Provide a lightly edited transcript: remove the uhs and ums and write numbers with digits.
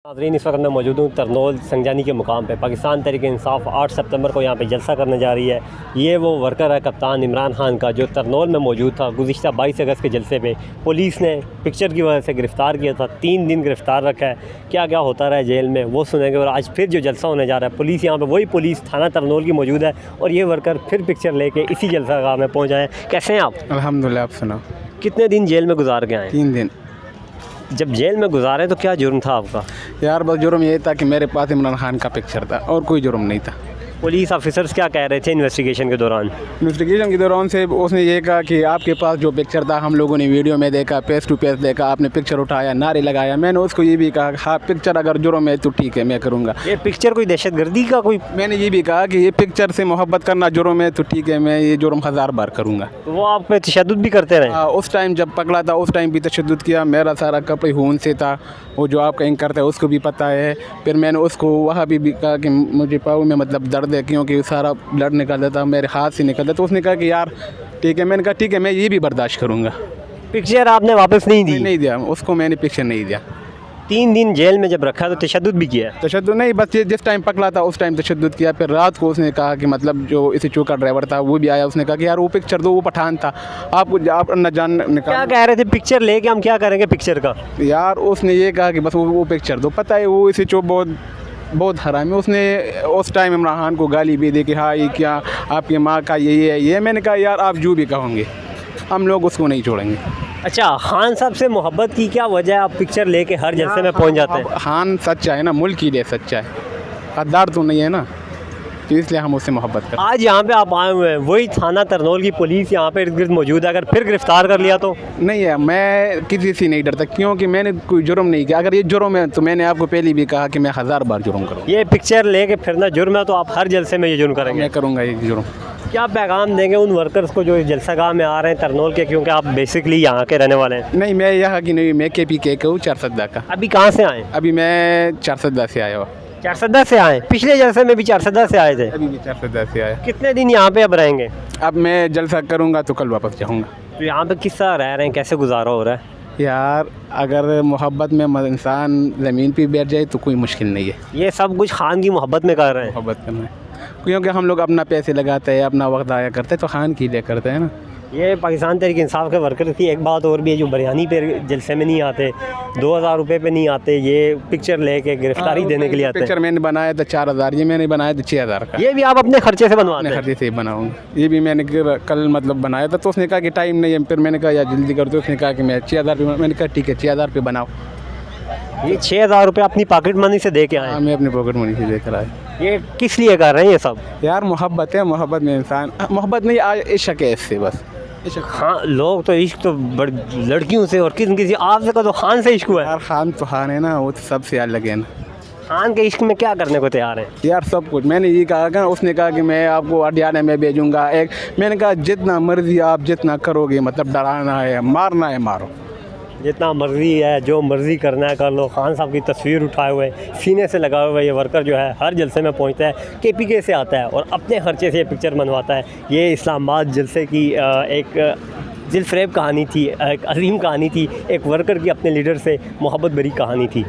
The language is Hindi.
नाज़रीन, इस वक्त मैं मौजूद हूँ तरनोल संजानी के मुकाम पे। पाकिस्तान तहरीक इंसाफ 8 सितंबर को यहाँ पे जलसा करने जा रही है। ये वो वर्कर है कप्तान इमरान खान का जो तरनोल में मौजूद था। गुज़िश्ता 22 अगस्त के जलसे पे पुलिस ने पिक्चर की वजह से गिरफ़्तार किया था। 3 दिन गिरफ़्तार रखा है। क्या क्या होता रहा है जेल में वो सुनेंगे। और आज फिर जो जलसा होने जा रहा है, पुलिस यहाँ पर वही पुलिस थाना तरनोल की मौजूद है और ये वर्कर फिर पिक्चर लेके इसी जलसा गाह में पहुँच आए। कैसे हैं आप? अल्हम्दुलिल्लाह। आप सुनाओ। कितने दिन जेल में गुजार के आए? 3 दिन। जब जेल में गुजारे तो क्या जुर्म था आपका? यार बस जुर्म ये था कि मेरे पास इमरान खान का पिक्चर था और कोई जुर्म नहीं था। पुलिस ऑफिसर्स क्या कह रहे थे इन्वेस्टिगेशन के दौरान? इन्वेस्टिगेशन के दौरान से उसने ये कहा कि आपके पास जो पिक्चर था हम लोगों ने वीडियो में देखा, फेस टू फेस देखा, आपने पिक्चर उठाया, नारे लगाया। मैंने उसको ये भी कहा हाँ पिक्चर अगर जुर्म है तो ठीक है मैं करूँगा। ये पिक्चर कोई दहशतगर्दी का कोई? मैंने ये भी कहा कि ये पिक्चर से मोहब्बत करना जुर्म है तो ठीक है मैं ये जुर्म 1000 बार करूँगा। तो वो आप पे तशद्दुद भी करते रहे? उस टाइम जब पकड़ा था उस टाइम भी तशद्दुद किया। मेरा सारा कपड़े खून से था, वो जो आपका एंकर था उसको भी पता है। फिर मैंने उसको वहाँ भी कहा कि मुझे पाँव में मतलब दर्द है क्योंकि सारा ब्लड निकलता था, मेरे हाथ से निकलता। तो उसने कहा कि यार ठीक है। मैंने कहा ठीक है मैं ये भी बर्दाश्त करूँगा। पिक्चर आपने वापस नहीं दी? नहीं दिया उसको, मैंने पिक्चर नहीं दिया। 3 दिन जेल में जब रखा तो तशद्दुद भी किया? तशद्दुद नहीं, बस ये जिस टाइम पकड़ा था उस टाइम तशद्दुद किया। फिर रात को उसने कहा कि मतलब जो इसी चूका ड्राइवर था वो भी आया, उसने कहा कि यार वो पिक्चर दो, वो पठान था, आप न जान क्या कह रहे थे पिक्चर लेके हम क्या करेंगे पिक्चर का? यार उसने ये कहा कि बस वो पिक्चर दो। पता है वो इसी चो बहुत हरामी। उसने उस टाइम इमरान खान को गाली भी दी कि हाँ ये क्या आपकी माँ का ये है ये। मैंने कहा यार आप जो भी कहोगे हम लोग उसको नहीं छोड़ेंगे। अच्छा, खान साहब से मोहब्बत की क्या वजह है आप पिक्चर लेके हर जलसे में पहुंच जाते हैं? खान सच्चा है ना, मुल्क के लिए सच्चा है, गद्दार तो नहीं है ना, तो इसलिए हम उससे मोहब्बत करते हैं। आज यहाँ पे आप आए हुए हैं, वही थाना तरनोल की पुलिस यहाँ पे इर्द गिर्द मौजूद है। अगर फिर गिरफ्तार कर लिया तो? नहीं है, मैं किसी से नहीं डरता क्योंकि मैंने कोई जुर्म नहीं किया। अगर ये जुर्म है तो मैंने आपको पहले भी कहा कि मैं 1000 बार जुर्म करूँ। ये पिक्चर लेके फिरना जुर्म है तो आप हर जलसे में ये जुर्म करेंगे? मैं करूँगा ये जुर्म। क्या पैगाम देंगे उन वर्कर्स को जो इस जलसागाह में आ रहे हैं तरनोल के, क्योंकि आप बेसिकली यहाँ के रहने वाले हैं? नहीं मैं यहाँ की नहीं, मैं KPK का हूँ, चारसदा का। अभी कहाँ से आए? अभी मैं चारसदा से आया हूँ। चारसदा से आए? पिछले जलसे में भी चारसदा से आए थे? अभी भी चारसदा से आया। कितने दिन यहाँ पे अब रहेंगे? अब मैं जलसा करूँगा तो कल वापस जाऊँगा। तो यहाँ पे किस तरह रह रहे हैं, कैसे गुजारा हो रहा है? यार अगर मोहब्बत में इंसान ज़मीन पे बैठ जाए तो कोई मुश्किल नहीं है। ये सब कुछ खान की मोहब्बत में कर रहे हैं? मोहब्बत करना है क्योंकि हम लोग अपना पैसे लगाते हैं, अपना वक्त आया करते हैं, तो खान की लिए करते हैं ना। ये पाकिस्तान तहरीक इंसाफ के वर्कर की एक बात और भी है जो बिरयानी पे जलसे में नहीं आते, 2000 रुपये पे नहीं आते, ये पिक्चर लेके गिरफ्तारी देने के लिए आते हैं। पिक्चर मैंने बनाया था 4000, ये मैंने बनाया था 6000 का। ये भी आप अपने खर्चे से बनवाते हैं? खर्चे से बनाऊँगा। ये भी मैंने कल मतलब बनाया था, तो उसने कहा कि टाइम नहीं है। फिर मैंने कहा यार जल्दी कर दो। उसने कहा कि मैं 6000 पे, मैंने कहा ठीक है 6000 पे बनाओ। ये 6000 रुपये अपनी पॉकेट मनी से दे के आए? हाँ मैं अपनी पॉकेट मनी से देकर आया। ये किस लिए कर रहे हैं ये सब? यार मोहब्बत है, मोहब्बत में इंसान, मोहब्बत नहीं आज इश्क है इससे बस। हाँ, लोग तो इश्क तो लड़कियों से और किसी आपसे का तो खान से इश्क हुआ है। यार खान तो खान है ना, वो तो सबसे अलग है ना। खान के इश्क में क्या करने को तैयार है? यार सब कुछ। मैंने ये कहा कि उसने कहा कि मैं आपको हरियाणा में भेजूँगा। मैंने कहा जितना मर्जी आप जितना करोगे, मतलब डराना है मारना है मारो, जितना मर्जी है जो मर्जी करना है कर लो। खान साहब की तस्वीर उठाए हुए सीने से लगाए हुए ये वर्कर जो है हर जलसे में पहुंचता है, KPK से आता है और अपने खर्चे से ये पिक्चर बनवाता है। ये इस्लामाबाद जलसे की एक दिलफरेब कहानी थी, एक अजीम कहानी थी, एक वर्कर की अपने लीडर से मोहब्बत भरी कहानी थी।